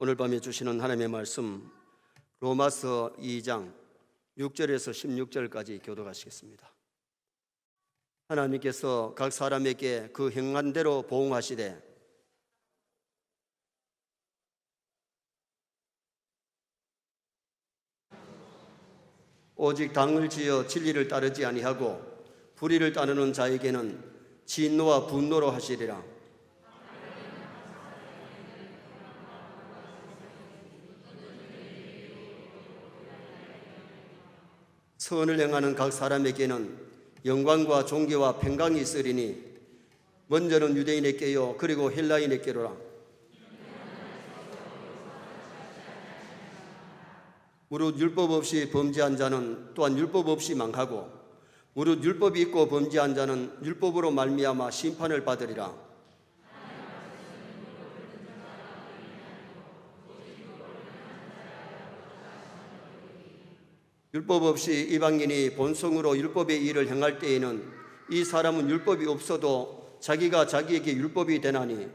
오늘 밤에 주시는 하나님의 말씀 로마서 2장 6절에서 16절까지 교독하시겠습니다. 하나님께서 각 사람에게 그 행한 대로 보응하시되 오직 당을 지어 진리를 따르지 아니하고 불의를 따르는 자에게는 진노와 분노로 하시리라. 선을 행하는 각 사람에게는 영광과 존귀와 평강이 있으리니 먼저는 유대인에게요 그리고 헬라인에게로라. 무릇 율법 없이 범죄한 자는 또한 율법 없이 망하고 무릇 율법이 있고 범죄한 자는 율법으로 말미암아 심판을 받으리라. 율법 없이 이방인이 본성으로 율법의 일을 행할 때에는 이 사람은 율법이 없어도 자기가 자기에게 율법이 되나니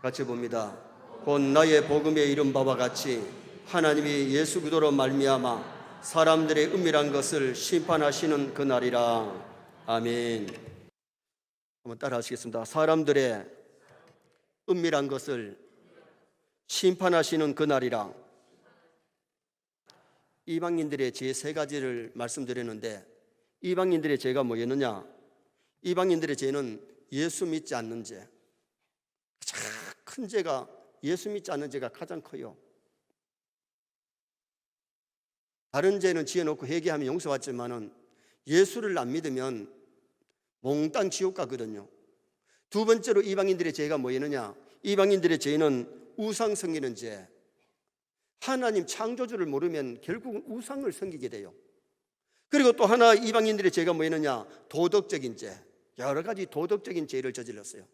같이 봅니다. 곧 나의 복음에 이른 바와 같이 하나님이 예수 그리스도로 말미암아 사람들의 은밀한 것을 심판하시는 그날이라. 아멘. 한번 따라 하시겠습니다. 사람들의 은밀한 것을 심판하시는 그날이라. 이방인들의 죄 세 가지를 말씀드렸는데 이방인들의 죄가 뭐였느냐? 이방인들의 죄는 예수 믿지 않는 죄. 가장 큰 죄가 예수 믿지 않는 죄가 가장 커요. 다른 죄는 지어놓고 회개하면 용서받지만은 예수를 안 믿으면 몽땅 지옥 가거든요. 두 번째로 이방인들의 죄가 뭐였느냐? 이방인들의 죄는 우상 섬기는 죄. 하나님 창조주를 모르면 결국은 우상을 섬기게 돼요. 그리고 또 하나 이방인들의 죄가 뭐였느냐? 도덕적인 죄. 여러 가지 도덕적인 죄를 저질렀어요.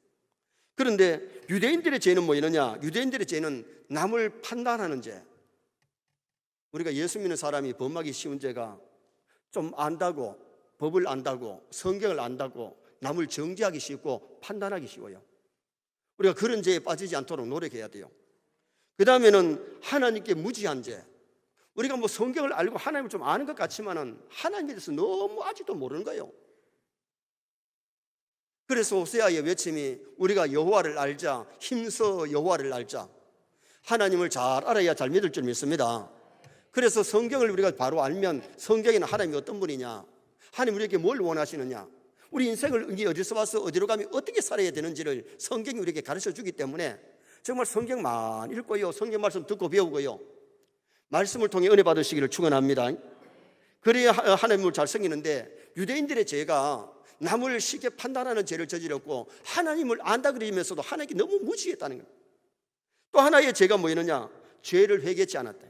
그런데 유대인들의 죄는 뭐였느냐? 유대인들의 죄는 남을 판단하는 죄. 우리가 예수 믿는 사람이 범하기 쉬운 죄가 좀 안다고, 법을 안다고, 성경을 안다고 남을 정죄하기 쉽고 판단하기 쉬워요. 우리가 그런 죄에 빠지지 않도록 노력해야 돼요. 그 다음에는 하나님께 무지한 죄. 우리가 뭐 성경을 알고 하나님을 좀 아는 것 같지만은 하나님에 대해서 너무 아직도 모르는 거예요. 그래서 호세아의 외침이 우리가 여호와를 알자, 힘써 여호와를 알자. 하나님을 잘 알아야 잘 믿을 줄 믿습니다. 그래서 성경을 우리가 바로 알면 성경에는 하나님이 어떤 분이냐, 하나님 우리에게 뭘 원하시느냐, 우리 인생을 어디서 와서 어디로 가면 어떻게 살아야 되는지를 성경이 우리에게 가르쳐 주기 때문에 정말 성경만 읽고요, 성경 말씀 듣고 배우고요, 말씀을 통해 은혜 받으시기를 축원합니다. 그래야 하나님을 잘 섬기는데 유대인들의 죄가 남을 쉽게 판단하는 죄를 저질렀고 하나님을 안다 그러면서도 하나님께 너무 무지했다는 거예요. 또 하나의 죄가 뭐였느냐? 죄를 회개치 않았다.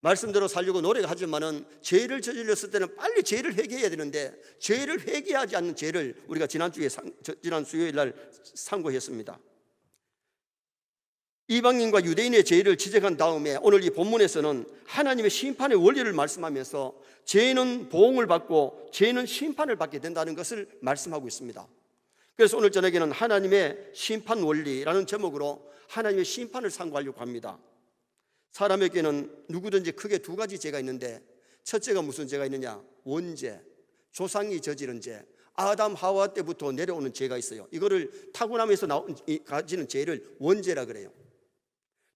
말씀대로 살려고 노력하지만은 죄를 저질렀을 때는 빨리 죄를 회개해야 되는데 죄를 회개하지 않는 죄를 우리가 지난 수요일 날 상고했습니다. 이방인과 유대인의 죄를 지적한 다음에 오늘 이 본문에서는 하나님의 심판의 원리를 말씀하면서 죄는 보응을 받고 죄는 심판을 받게 된다는 것을 말씀하고 있습니다. 그래서 오늘 저녁에는 하나님의 심판 원리라는 제목으로 하나님의 심판을 상고하려고 합니다. 사람에게는 누구든지 크게 두 가지 죄가 있는데 첫째가 무슨 죄가 있느냐? 원죄, 조상이 저지른 죄. 아담 하와 때부터 내려오는 죄가 있어요. 이거를 타고나면서 가지는 죄를 원죄라 그래요.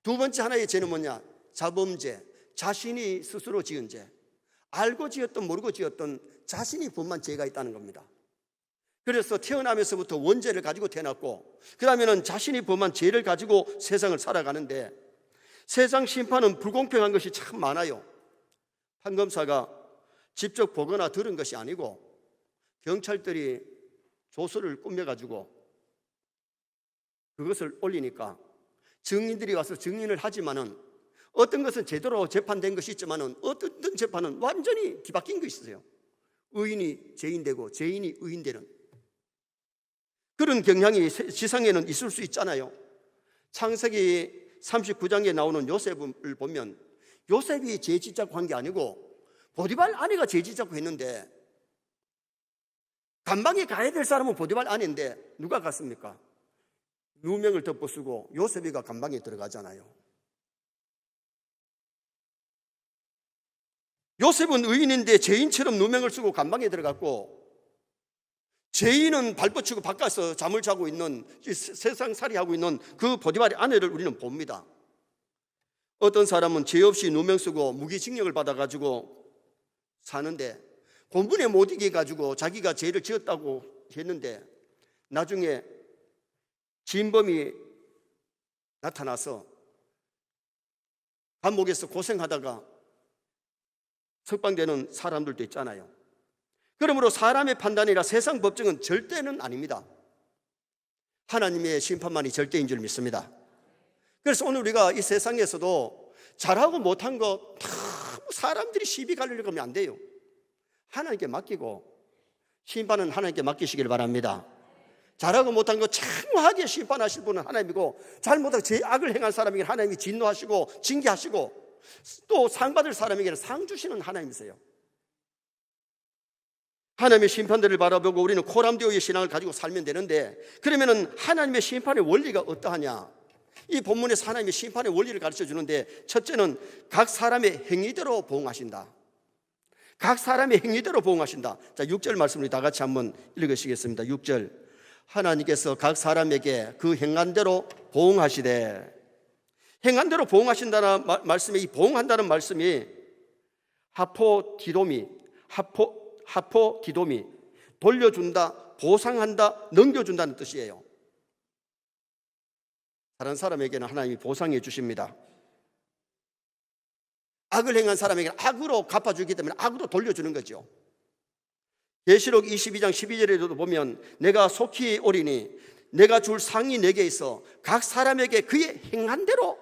두 번째 하나의 죄는 뭐냐? 자범죄, 자신이 스스로 지은 죄. 알고 지었든 모르고 지었든 자신이 범한 죄가 있다는 겁니다. 그래서 태어나면서부터 원죄를 가지고 태어났고 그 다음에는 자신이 범한 죄를 가지고 세상을 살아가는데 세상 심판은 불공평한 것이 참 많아요. 판검사가 직접 보거나 들은 것이 아니고 경찰들이 조서를 꾸며가지고 그것을 올리니까 증인들이 와서 증인을 하지만은 어떤 것은 제대로 재판된 것이 있지만은 어떤 재판은 완전히 뒤바뀐 것이 있어요. 의인이 죄인되고 죄인이 의인되는 그런 경향이 세상에는 있을 수 있잖아요. 창세기 39장에 나오는 요셉을 보면 요셉이 죄 짓자고 한 게 아니고 보디발 아내가 죄지 잡고 했는데 감방에 가야 될 사람은 보디발 아내인데 누가 갔습니까? 누명을 덮어쓰고 요셉이가 감방에 들어가잖아요. 요셉은 의인인데 죄인처럼 누명을 쓰고 감방에 들어갔고, 죄인은 발뻗치고 바깥에서 잠을 자고 있는, 세상살이하고 있는 그 보디발의 아내를 우리는 봅니다. 어떤 사람은 죄 없이 누명 쓰고 무기징역을 받아가지고 사는데, 본분에 못 이겨가지고 자기가 죄를 지었다고 했는데 나중에 진범이 나타나서 감옥에서 고생하다가 석방되는 사람들도 있잖아요. 그러므로 사람의 판단이라 세상 법정은 절대는 아닙니다. 하나님의 심판만이 절대인 줄 믿습니다. 그래서 오늘 우리가 이 세상에서도 잘하고 못한 거 다 사람들이 시비 가리려고 하면 안 돼요. 하나님께 맡기고 심판은 하나님께 맡기시길 바랍니다. 잘하고 못한 거 장하게 심판하실 분은 하나님이고, 잘못하고 악을 행한 사람에게 하나님이 진노하시고 징계하시고, 또 상 받을 사람에게는 상 주시는 하나님이세요. 하나님의 심판들을 바라보고 우리는 코람디오의 신앙을 가지고 살면 되는데, 그러면은 하나님의 심판의 원리가 어떠하냐? 이 본문에서 하나님의 심판의 원리를 가르쳐 주는데, 첫째는 각 사람의 행위대로 보응하신다. 각 사람의 행위대로 보응하신다. 자, 6절 말씀을 다 같이 한번 읽으시겠습니다. 6절. 하나님께서 각 사람에게 그 행한대로 보응하시되, 행한대로 보응하신다는 말씀에, 이 보응한다는 말씀이 하포디도미, 돌려준다, 보상한다, 넘겨준다는 뜻이에요. 다른 사람에게는 하나님이 보상해 주십니다. 악을 행한 사람에게는 악으로 갚아주기 때문에 악으로 돌려주는 거죠. 계시록 22장 12절에도 보면 내가 속히 오리니 내가 줄 상이 내게 있어 각 사람에게 그의 행한 대로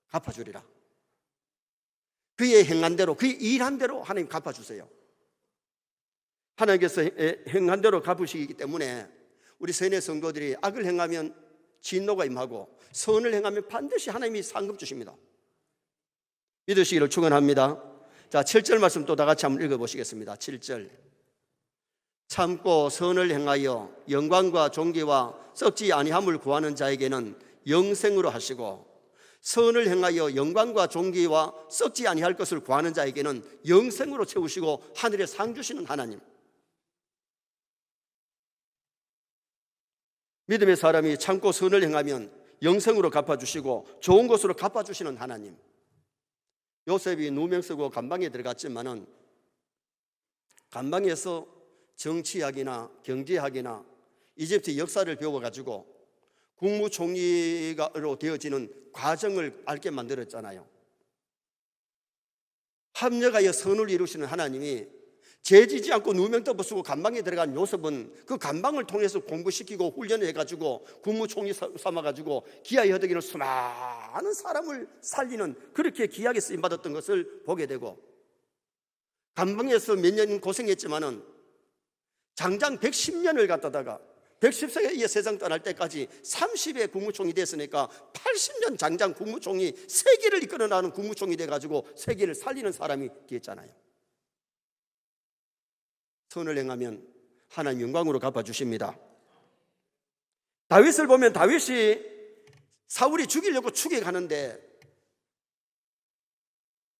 갚아주리라. 그의 행한 대로, 그의 일한 대로 하나님 갚아주세요. 하나님께서 행한 대로 갚으시기 때문에 우리 세뇌 성도들이 악을 행하면 진노가 임하고 선을 행하면 반드시 하나님이 상급 주십니다. 믿으시기를 축원합니다. 자, 7절 말씀 또 다 같이 한번 읽어보시겠습니다. 7절. 참고 선을 행하여 영광과 존귀와 썩지 아니함을 구하는 자에게는 영생으로 하시고, 선을 행하여 영광과 존귀와 썩지 아니할 것을 구하는 자에게는 영생으로 채우시고 하늘에 상 주시는 하나님. 믿음의 사람이 참고 선을 행하면 영생으로 갚아주시고 좋은 것으로 갚아주시는 하나님. 요셉이 누명 쓰고 감방에 들어갔지만은 감방에서 정치학이나 경제학이나 이집트 역사를 배워가지고 국무총리로 되어지는 과정을 알게 만들었잖아요. 합력하여 선을 이루시는 하나님이 죄지지 않고 누명 덮어쓰고 감방에 들어간 요셉은 그 감방을 통해서 공부시키고 훈련을 해가지고 국무총리 삼아가지고 기아에 허덕이는 수많은 사람을 살리는, 그렇게 귀하게 쓰임받았던 것을 보게 되고, 감방에서 몇 년 고생했지만은 장장 110년을 갖다다가 110세에 세상 떠날 때까지 30의 국무총리 됐으니까 80년 장장 국무총리, 세계를 이끌어나가는 국무총리 돼가지고 세계를 살리는 사람이 됐잖아요. 선을 행하면 하나님 영광으로 갚아주십니다. 다윗을 보면 다윗이 사울이 죽이려고 축에 가는데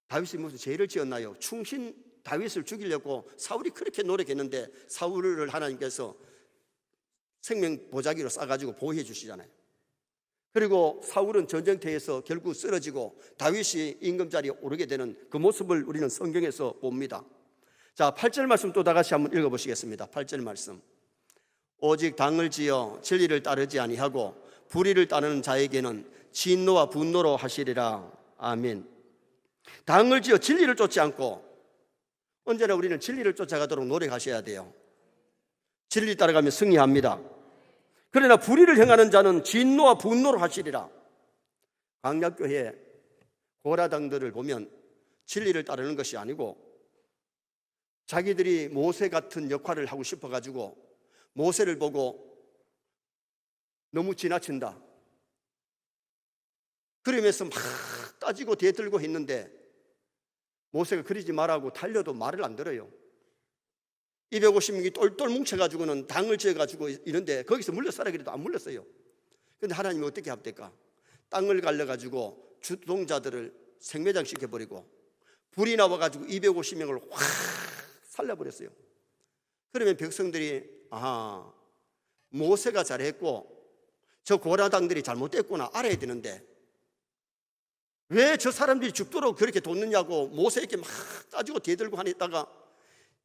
다윗이 무슨 죄를 지었나요? 충신 다윗을 죽이려고 사울이 그렇게 노력했는데 사울을 하나님께서 생명 보자기로 싸가지고 보호해 주시잖아요. 그리고 사울은 전쟁터에서 결국 쓰러지고 다윗이 임금자리에 오르게 되는 그 모습을 우리는 성경에서 봅니다. 자, 8절 말씀 또 다 같이 한번 읽어보시겠습니다. 8절 말씀. 오직 당을 지어 진리를 따르지 아니하고 불의를 따르는 자에게는 진노와 분노로 하시리라. 아멘. 당을 지어 진리를 쫓지 않고, 언제나 우리는 진리를 쫓아가도록 노력하셔야 돼요. 진리 따라가면 승리합니다. 그러나 불의를 행하는 자는 진노와 분노로 하시리라. 강약교회 고라당들을 보면 진리를 따르는 것이 아니고 자기들이 모세 같은 역할을 하고 싶어가지고 모세를 보고 너무 지나친다, 그러면서 막 따지고 대들고 했는데 모세가 그러지 말라고 달려도 말을 안 들어요. 250명이 똘똘 뭉쳐가지고는 당을 지어가지고 이런데 거기서 물러서라 그래도 안 물렀어요. 근데 하나님이 어떻게 합니까? 땅을 갈려가지고 주동자들을 생매장시켜버리고 불이 나와가지고 250명을 확 살려버렸어요. 그러면 백성들이 아하, 모세가 잘했고 저 고라당들이 잘못됐구나 알아야 되는데 왜 저 사람들이 죽도록 그렇게 뒀느냐고 모세에게 막 따지고 대들고 하다가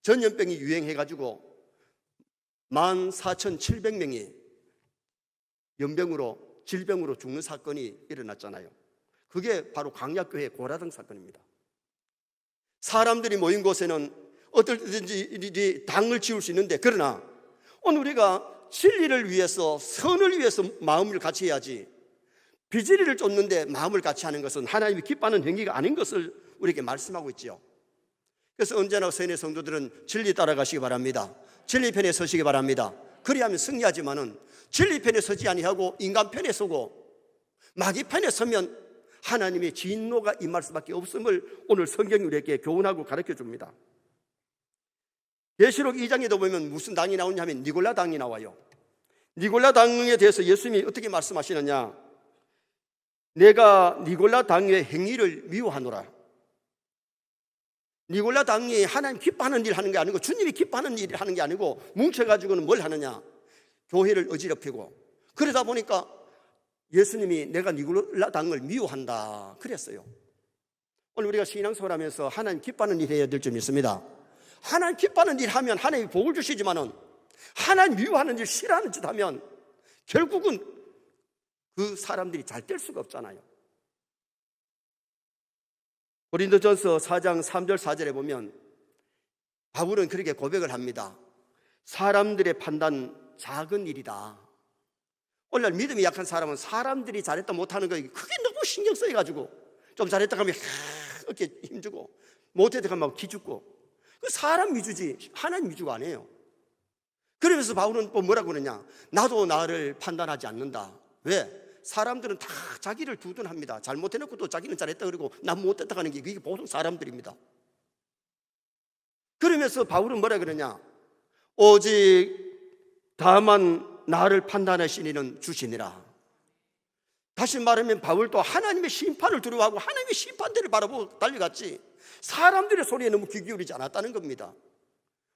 전염병이 유행해가지고 14,700명이 연병으로 질병으로 죽는 사건이 일어났잖아요. 그게 바로 광야교회 고라당 사건입니다. 사람들이 모인 곳에는 어떨든지 당을 지울 수 있는데, 그러나 오늘 우리가 진리를 위해서, 선을 위해서 마음을 같이 해야지, 비진리를 쫓는데 마음을 같이 하는 것은 하나님이 기뻐하는 행위가 아닌 것을 우리에게 말씀하고 있죠. 그래서 언제나 선의 성도들은 진리 따라가시기 바랍니다. 진리 편에 서시기 바랍니다. 그리하면 승리하지만은 진리 편에 서지 아니하고 인간 편에 서고 마귀 편에 서면 하나님의 진노가 임할 수밖에 없음을 오늘 성경이 우리에게 교훈하고 가르쳐 줍니다. 계시록 2장에도 보면 무슨 당이 나오냐 하면 니골라 당이 나와요. 니골라 당에 대해서 예수님이 어떻게 말씀하시느냐, 내가 니골라 당의 행위를 미워하노라. 니골라 당이 하나님 기뻐하는 일 하는 게 아니고 주님이 기뻐하는 일 하는 게 아니고 뭉쳐가지고는 뭘 하느냐, 교회를 어지럽히고, 그러다 보니까 예수님이 내가 니골라 당을 미워한다 그랬어요. 오늘 우리가 신앙생활 하면서 하나님 기뻐하는 일 해야 될 점이 있습니다. 하나님 기뻐하는 일 하면 하나님이 복을 주시지만은 하나님 미워하는 일, 싫어하는 짓 하면 결국은 그 사람들이 잘 될 수가 없잖아요. 고린도전서 4장 3절 4절에 보면 바울은 그렇게 고백을 합니다. 사람들의 판단 작은 일이다. 오늘날 믿음이 약한 사람은 사람들이 잘했다 못하는 거 그게 너무 신경 써가지고 좀 잘했다 하면 어깨 힘주고 못했다 하면 기죽고, 그 사람 위주지 하나님 위주가 아니에요. 그러면서 바울은 또 뭐라고 그러냐, 나도 나를 판단하지 않는다. 왜? 사람들은 다 자기를 두둔합니다. 잘못해놓고 또 자기는 잘했다 그러고 난 못했다 하는 게 그게 보통 사람들입니다. 그러면서 바울은 뭐라 그러냐, 오직 다만 나를 판단하시는 이는 주시니라. 다시 말하면 바울도 하나님의 심판을 두려워하고 하나님의 심판대를 바라보고 달려갔지 사람들의 소리에 너무 귀 기울이지 않았다는 겁니다.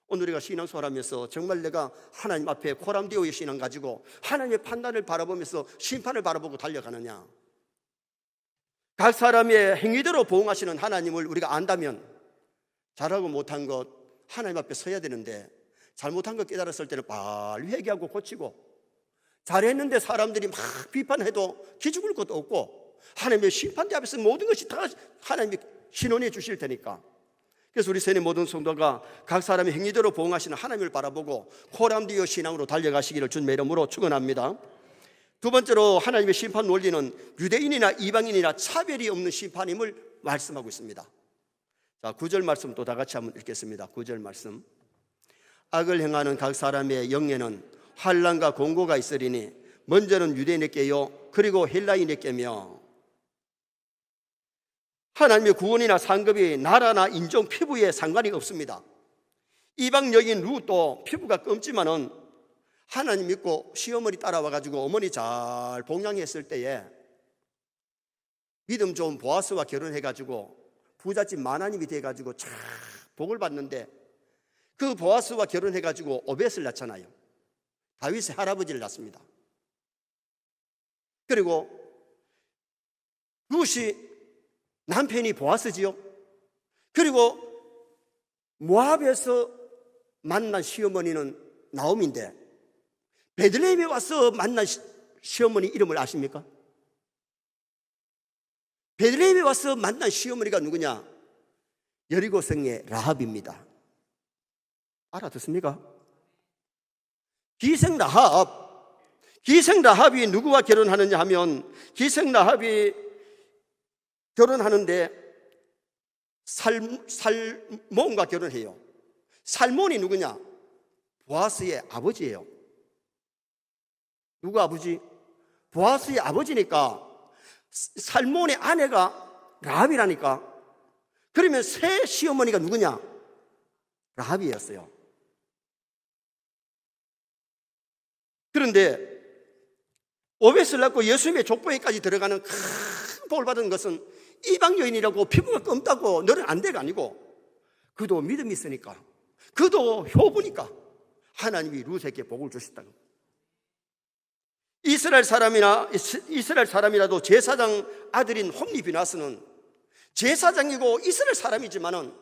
오늘 우리가 신앙생활하면서 정말 내가 하나님 앞에 코람디오의 신앙 가지고 하나님의 판단을 바라보면서 심판을 바라보고 달려가느냐, 각 사람의 행위대로 보응하시는 하나님을 우리가 안다면 잘하고 못한 것 하나님 앞에 서야 되는데, 잘못한 것 깨달았을 때는 빨리 회개하고 고치고, 잘했는데 사람들이 막 비판해도 기죽을 것도 없고 하나님의 심판대 앞에서 모든 것이 다 하나님이 신원해 주실 테니까. 그래서 우리 세뇌 모든 성도가 각 사람의 행위대로 보응하시는 하나님을 바라보고 코람디오 신앙으로 달려가시기를 주님의 이름으로 축원합니다. 두 번째로 하나님의 심판 원리는 유대인이나 이방인이나 차별이 없는 심판임을 말씀하고 있습니다. 자, 9절 말씀 또 다 같이 한번 읽겠습니다. 9절 말씀. 악을 행하는 각 사람의 영예는 환난과 공고가 있으리니 먼저는 유대인에게요 그리고 헬라인에게며. 하나님의 구원이나 상급이 나라나 인종, 피부에 상관이 없습니다. 이방 여인 룻도 피부가 검지만은 하나님 믿고 시어머니 따라와가지고 어머니 잘 봉양했을 때에 믿음 좋은 보아스와 결혼해가지고 부잣집 마나님이 돼가지고 참 복을 받는데, 그 보아스와 결혼해가지고 오벳을 낳잖아요. 다윗의 할아버지를 낳습니다. 그리고 룻이 남편이 보아스지요. 그리고 모압에서 만난 시어머니는 나옴인데 베들레헴에 와서 만난 시어머니 이름을 아십니까? 베들레헴에 와서 만난 시어머니가 누구냐? 여리고성의 라합입니다. 알아듣습니까? 기생 라합이 누구와 결혼하느냐 하면, 기생 라합이 결혼하는데 살몬과 결혼해요. 살몬이 누구냐? 보아스의 아버지예요. 누구 아버지? 보아스의 아버지니까 살몬의 아내가 라합이라니까. 그러면 새 시어머니가 누구냐? 라합이었어요. 그런데 오벳을 낳고 예수님의 족보에까지 들어가는 큰 복을 받은 것은 이방 여인이라고 피부가 검다고 너는 안 돼가 아니고, 그도 믿음이 있으니까, 그도 효부니까 하나님이 룻에게 복을 주셨다고. 이스라엘 사람이라도 제사장 아들인 홈리 비나스는 제사장이고 이스라엘 사람이지만은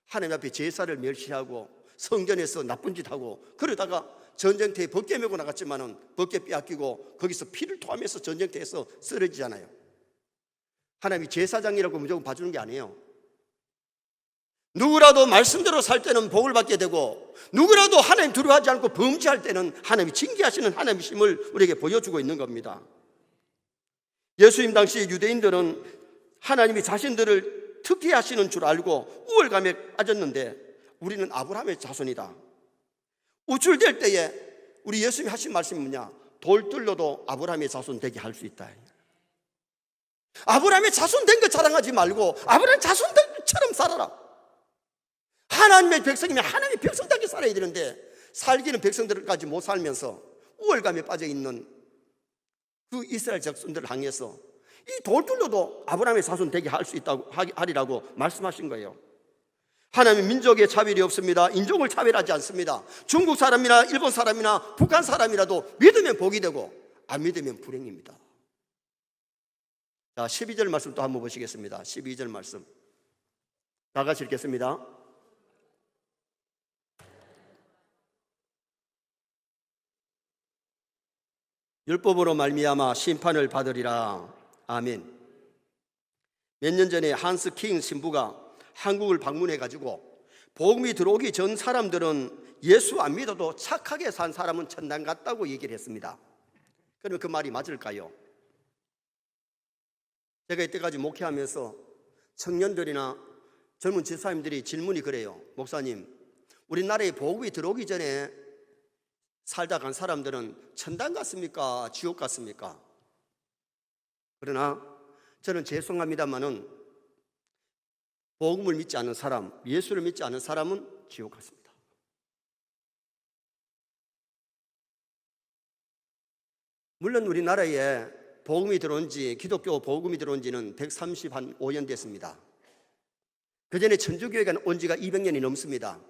하나님 앞에 제사를 멸시하고 성전에서 나쁜 짓 하고, 그러다가 전쟁터에 벗게 메고 나갔지만은 벗게 빼앗기고 거기서 피를 토하면서 전쟁터에서 쓰러지잖아요. 하나님이 제사장이라고 무조건 봐주는 게 아니에요. 누구라도 말씀대로 살 때는 복을 받게 되고, 누구라도 하나님 두려워하지 않고 범죄할 때는 하나님이 징계하시는 하나님이심을 우리에게 보여주고 있는 겁니다. 예수님 당시 유대인들은 하나님이 자신들을 특혜하시는 줄 알고 우월감에 빠졌는데, 우리는 아브라함의 자손이다. 우출될 때에 우리 예수님이 하신 말씀이 뭐냐? 돌들로도 아브라함의 자손 되게 할 수 있다. 아브라함의 자손 된 거 자랑하지 말고 아브라함의 자손들처럼 살아라. 하나님의 백성이면 하나님의 백성답게 살아야 되는데, 살기는 백성들까지 못 살면서 우월감에 빠져있는 그 이스라엘 백성들을 향해서 이 돌들로도 아브라함의 자손 되게 할 수 있다고 하리라고 말씀하신 거예요. 하나님은 민족의 차별이 없습니다. 인종을 차별하지 않습니다. 중국 사람이나 일본 사람이나 북한 사람이라도 믿으면 복이 되고 안 믿으면 불행입니다. 자, 12절 말씀 또 한번 보시겠습니다. 12절 말씀 다 같이 읽겠습니다. 율법으로 말미암아 심판을 받으리라. 아멘. 몇 년 전에 한스 킹 신부가 한국을 방문해가지고 복음이 들어오기 전 사람들은 예수 안 믿어도 착하게 산 사람은 천당 갔다고 얘기를 했습니다. 그러면 그 말이 맞을까요? 제가 이때까지 목회하면서 청년들이나 젊은 집사님들이 질문이 그래요. 목사님, 우리나라에 복음이 들어오기 전에 살다 간 사람들은 천당 갔습니까? 지옥 갔습니까? 그러나 저는 죄송합니다마는 복음을 믿지 않은 사람, 예수를 믿지 않은 사람은 지옥 갔습니다. 물론 우리나라에 복음이 들어온 지, 기독교 복음이 들어온 지는 135년 됐습니다. 그 전에 천주교회가 온 지가 200년이 넘습니다.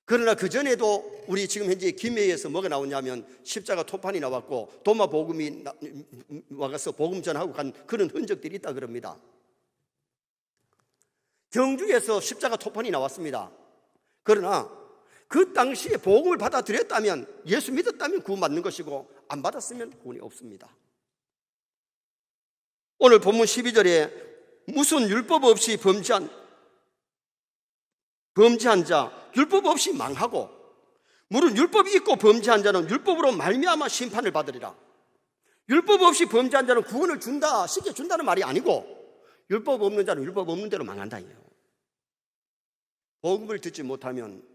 그러나 그 전에도 우리 지금 현재 김해에서 뭐가 나오냐면 십자가 토판이 나왔고 도마 복음이 와서 복음 전하고 간 그런 흔적들이 있다 그럽니다. 경주에서 십자가 토판이 나왔습니다. 그러나 그 당시에 복음을 받아들였다면, 예수 믿었다면 구원받는 것이고 안 받았으면 구원이 없습니다. 오늘 본문 12절에 무슨 율법 없이 범죄한 자, 율법 없이 망하고, 물론 율법이 있고 범죄한 자는 율법으로 말미암아 심판을 받으리라. 율법 없이 범죄한 자는 구원을 준다, 쉽게 준다는 말이 아니고, 율법 없는 자는 율법 없는 대로 망한다. 복음을 듣지 못하면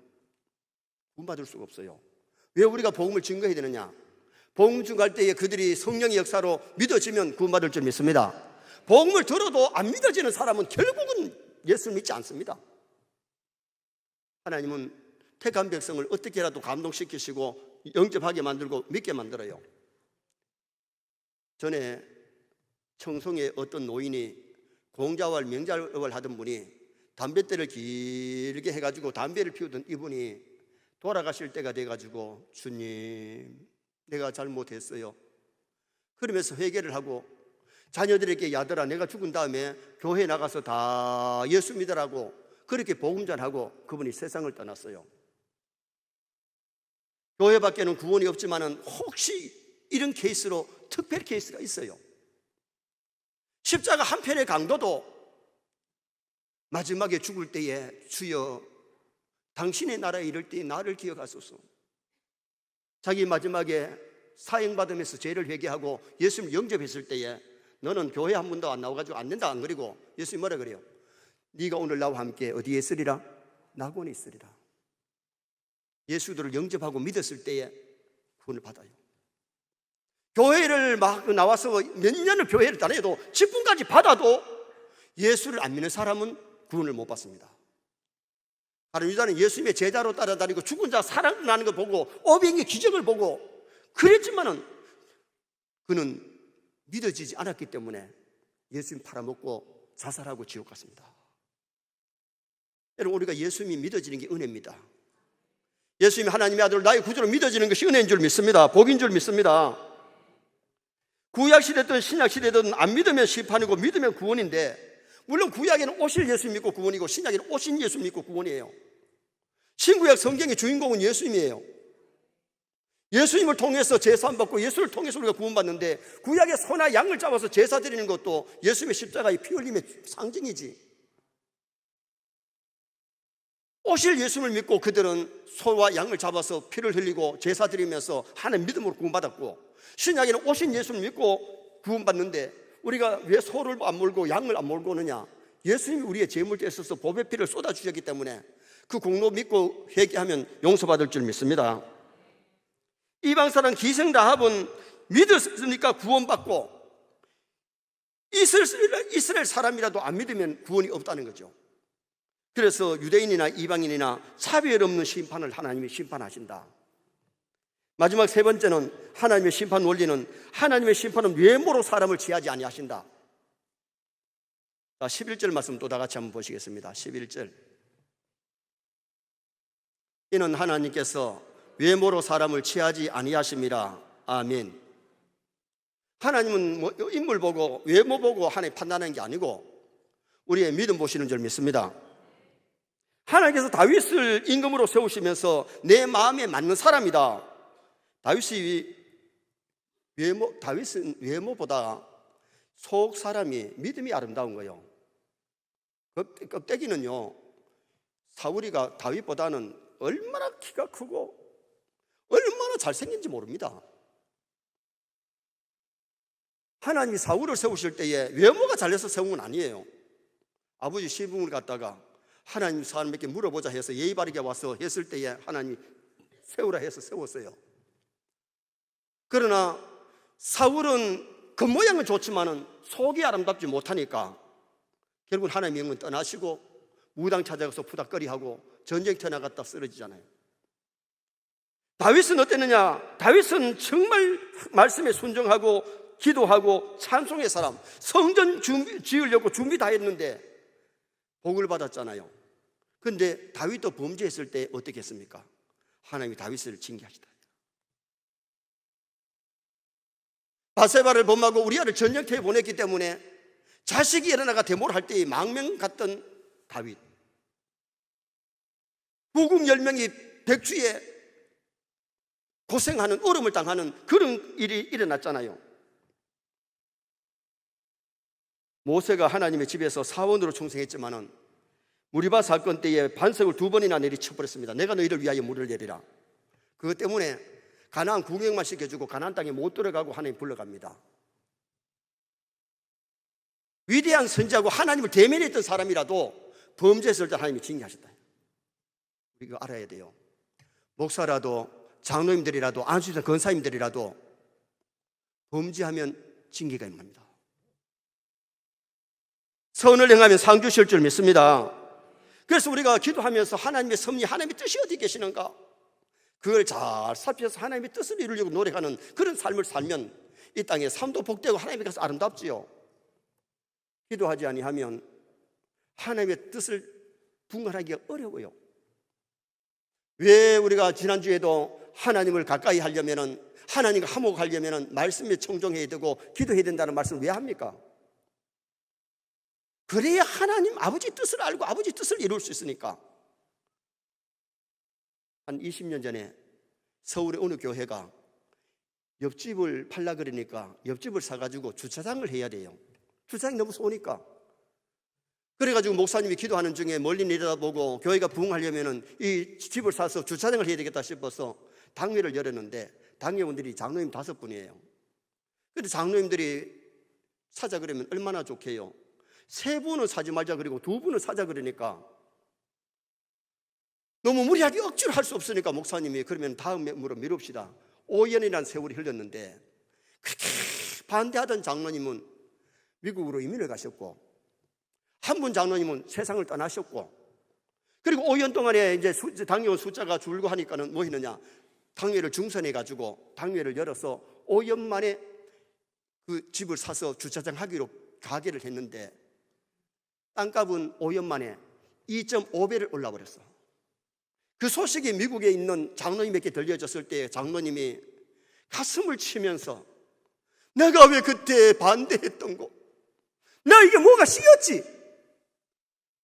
구원받을 수가 없어요. 왜 우리가 복음을 증거해야 되느냐? 복음 증거할 때에 그들이 성령의 역사로 믿어지면 구원받을 줄 믿습니다. 복음을 들어도 안 믿어지는 사람은 결국은 예수를 믿지 않습니다. 하나님은 택한 백성을 어떻게라도 감동시키시고 영접하게 만들고 믿게 만들어요. 전에 청송에 어떤 노인이 공자월 명자월 하던 분이 담뱃대를 길게 해가지고 담배를 피우던 이분이 돌아가실 때가 돼가지고 주님, 내가 잘못했어요. 그러면서 회개를 하고 자녀들에게 야들아, 내가 죽은 다음에 교회 나가서 다 예수 믿으라고 그렇게 복음 전하고 그분이 세상을 떠났어요. 교회 밖에는 구원이 없지만은 혹시 이런 케이스로 특별 케이스가 있어요. 십자가 한편의 강도도 마지막에 죽을 때에 주여 당신의 나라에 이를 때에 나를 기억하소서. 자기 마지막에 사형받으면서 죄를 회개하고 예수님을 영접했을 때에 너는 교회 한 번도 안 나와가지고 안 된다 안 그리고 예수님 뭐라 그래요? 네가 오늘 나와 함께 어디에 있으리라? 낙원에 있으리라. 예수들을 영접하고 믿었을 때에 구원을 받아요. 교회를 막 나와서 몇 년을 교회를 다녀도 직분까지 받아도 예수를 안 믿는 사람은 구원을 못 받습니다. 바로 유다는 예수님의 제자로 따라다니고 죽은 자 살아나는 걸 보고 오병이의 기적을 보고 그랬지만은 그는 믿어지지 않았기 때문에 예수님 팔아먹고 자살하고 지옥 갔습니다. 여러분, 우리가 예수님이 믿어지는 게 은혜입니다. 예수님이 하나님의 아들 나의 구주로 믿어지는 것이 은혜인 줄 믿습니다. 복인 줄 믿습니다. 구약시대든 신약시대든 안 믿으면 심판이고 믿으면 구원인데, 물론 구약에는 오실 예수 믿고 구원이고 신약에는 오신 예수 믿고 구원이에요. 신구약 성경의 주인공은 예수님이에요. 예수님을 통해서 제사함 받고 예수를 통해서 우리가 구원받는데, 구약의 소나 양을 잡아서 제사 드리는 것도 예수님의 십자가의 피 흘림의 상징이지. 오실 예수님을 믿고 그들은 소와 양을 잡아서 피를 흘리고 제사 드리면서 하나님 믿음으로 구원받았고, 신약에는 오신 예수를 믿고 구원받는데 우리가 왜 소를 안 몰고 양을 안 몰고 오느냐? 예수님이 우리의 죄물에 있어서 보배 피를 쏟아주셨기 때문에 그 공로 믿고 회개하면 용서받을 줄 믿습니다. 이방 사람 기생 라합은 믿었으니까 구원받고, 이스라엘 사람이라도 안 믿으면 구원이 없다는 거죠. 그래서 유대인이나 이방인이나 차별 없는 심판을 하나님이 심판하신다. 마지막 세 번째는 하나님의 심판 원리는, 하나님의 심판은 외모로 사람을 취하지 아니하신다. 11절 말씀 또 다 같이 한번 보시겠습니다. 11절. 이는 하나님께서 외모로 사람을 취하지 아니하심이라. 아멘. 하나님은 인물 보고 외모 보고 하나님 판단하는 게 아니고 우리의 믿음 보시는 줄 믿습니다. 하나님께서 다윗을 임금으로 세우시면서 내 마음에 맞는 사람이다. 다윗은 외모보다 속 사람이 믿음이 아름다운 거예요. 껍데기는요, 사울이가 다윗보다는 얼마나 키가 크고 얼마나 잘생긴지 모릅니다. 하나님이 사울을 세우실 때에 외모가 잘해서 세운 건 아니에요. 아버지 시부모를 갖다가 하나님 사람에게 물어보자 해서 예의 바르게 와서 했을 때에 하나님이 세우라 해서 세웠어요. 그러나 사울은 겉모양은 좋지만은 속이 아름답지 못하니까 결국은 하나님의 영은 떠나시고 무당 찾아가서 푸닥거리하고 전쟁터 나갔다 쓰러지잖아요. 다윗은 어땠느냐? 다윗은 정말 말씀에 순종하고 기도하고 찬송의 사람, 성전 지으려고 준비 다 했는데 복을 받았잖아요. 그런데 다윗도 범죄했을 때 어떻게 했습니까? 하나님이 다윗을 징계하시다. 바세바를 범하고 우리아를 전쟁터에 보냈기 때문에 자식이 일어나가 데모를 할 때에 망명 갔던 다윗, 후궁 10명이 백주에 고생하는, 어려움을 당하는 그런 일이 일어났잖아요. 모세가 하나님의 집에서 사원으로 충성했지만은 무리바 사건 때에 반석을 2번이나 내리쳐버렸습니다. 내가 너희를 위하여 물을 내리라. 그것 때문에 가나안 구경만 시켜주고 가나안 땅에 못 들어가고 하나님 불러갑니다. 위대한 선지자고 하나님을 대면했던 사람이라도 범죄했을 때 하나님이 징계하셨다. 우리가 알아야 돼요. 목사라도 장로님들이라도 안수사 권사님들이라도 범죄하면 징계가 임합니다. 선을 행하면 상 주실 줄 믿습니다. 그래서 우리가 기도하면서 하나님의 섭리, 하나님의 뜻이 어디 계시는가, 그걸 잘 살펴서 하나님의 뜻을 이루려고 노력하는 그런 삶을 살면 이 땅에 삶도 복되고 하나님의 가서 아름답지요. 기도하지 아니하면 하나님의 뜻을 분간하기가 어려워요. 왜 우리가 지난주에도 하나님을 가까이 하려면은, 하나님과 화목하려면은 말씀에 청종해야 되고 기도해야 된다는 말씀을 왜 합니까? 그래야 하나님 아버지 뜻을 알고 아버지 뜻을 이룰 수 있으니까. 한 20년 전에 서울의 어느 교회가 옆집을 팔라 그러니까 옆집을 사가지고 주차장을 해야 돼요. 주차장이 너무 쏘니까. 그래가지고 목사님이 기도하는 중에 멀리 내려다보고 교회가 부흥하려면은 이 집을 사서 주차장을 해야 되겠다 싶어서 당회를 열었는데 당회원들이 장로님 5분이에요. 근데 장로님들이 사자 그러면 얼마나 좋게요. 3분은 사지 말자 그리고 2분은 사자 그러니까 너무 무리하게 억지로 할 수 없으니까 목사님이 그러면 다음으로 미룹시다. 5년이라는 세월이 흘렀는데 그렇게 반대하던 장로님은 미국으로 이민을 가셨고 한 분 장로님은 세상을 떠나셨고, 그리고 5년 동안에 이제 당회원 숫자가 줄고 하니까는 뭐 했느냐, 당회를 중선해가지고 당회를 열어서 5년 만에 그 집을 사서 주차장 하기로 가게를 했는데, 땅값은 5년 만에 2.5배를 올라버렸어. 그 소식이 미국에 있는 장로님에게 들려졌을 때 장로님이 가슴을 치면서, 내가 왜 그때 반대했던 거, 나 이게 뭐가 씌었지?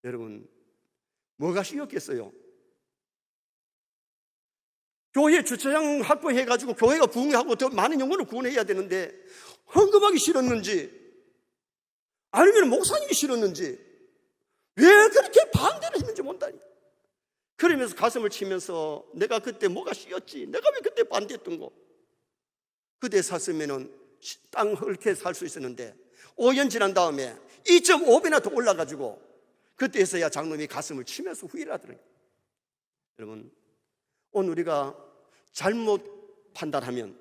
여러분, 뭐가 씌었겠어요? 교회 주차장 확보해가지고 교회가 부흥하고 더 많은 영혼을 구원해야 되는데 헌금하기 싫었는지, 아니면 목사님이 싫었는지, 왜 그렇게 반대를 했는지 못다니. 그러면서 가슴을 치면서, 내가 그때 뭐가 씌었지, 내가 왜 그때 반대했던 거, 그때 샀으면 땅 헐게 살 수 있었는데 5년 지난 다음에 2.5배나 더 올라가지고 그때서야 장로님이 가슴을 치면서 후회를 하더라고요. 여러분, 오늘 우리가 잘못 판단하면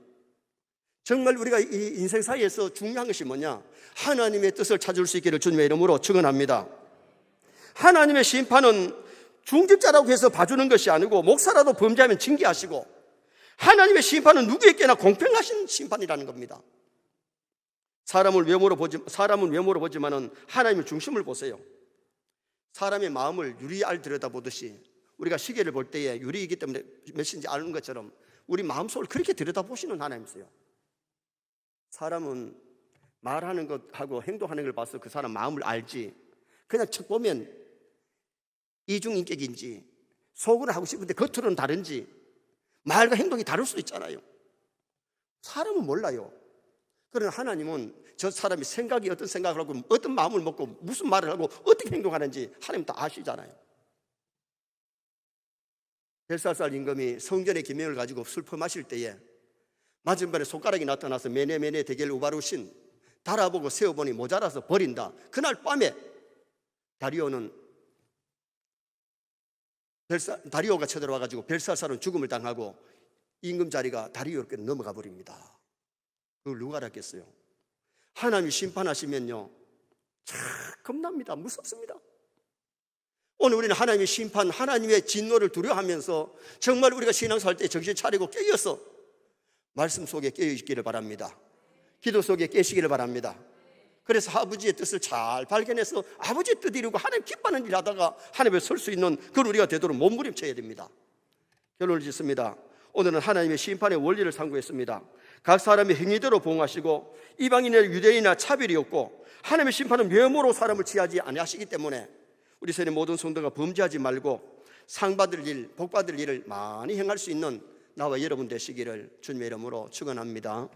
정말 우리가 이 인생 사이에서 중요한 것이 뭐냐, 하나님의 뜻을 찾을 수 있기를 주님의 이름으로 축원합니다. 하나님의 심판은 중직자라고 해서 봐주는 것이 아니고, 목사라도 범죄하면 징계하시고, 하나님의 심판은 누구에게나 공평하신 심판이라는 겁니다. 사람은 외모로 보지만은 하나님의 중심을 보세요. 사람의 마음을 유리알 들여다보듯이 우리가 시계를 볼 때에 유리이기 때문에 몇 시인지 아는 것처럼 우리 마음속을 그렇게 들여다보시는 하나님이세요. 사람은 말하는 것하고 행동하는 걸 봐서 그 사람 마음을 알지, 그냥 척 보면 이중인격인지 속으로 하고 싶은데 겉으로는 다른지, 말과 행동이 다를 수도 있잖아요. 사람은 몰라요. 그러나 하나님은 저 사람이 생각이 어떤 생각을 하고 어떤 마음을 먹고 무슨 말을 하고 어떻게 행동하는지 하나님 다 아시잖아요. 벨사살 임금이 성전의 기명을 가지고 술 퍼마실 때에 맞은편에 손가락이 나타나서 메네 대겔 우바루신, 달아보고 세어보니 모자라서 버린다. 그날 밤에 다리오가 쳐들어와가지고 벨사살은 죽음을 당하고 임금 자리가 다리오께 넘어가 버립니다. 그걸 누가 알았겠어요? 하나님이 심판하시면요, 참 겁납니다. 무섭습니다. 오늘 우리는 하나님의 심판, 하나님의 진노를 두려워하면서 정말 우리가 신앙생활 때 정신 차리고 깨어서 말씀 속에 깨어 있기를 바랍니다. 기도 속에 깨시기를 바랍니다. 그래서 아버지의 뜻을 잘 발견해서 아버지의 뜻 이루고 하나님 기뻐하는 일 하다가 하나님을 설 수 있는 그런 우리가 되도록 몸부림쳐야 됩니다. 결론을 짓습니다. 오늘은 하나님의 심판의 원리를 상고했습니다. 각 사람의 행위대로 보응하시고 이방인이나 유대인이나 차별이 없고, 하나님의 심판은 외모로 사람을 취하지 아니하시기 때문에 우리 세례 모든 성도가 범죄하지 말고 상 받을 일, 복 받을 일을 많이 행할 수 있는 나와 여러분 되시기를 주님의 이름으로 축원합니다.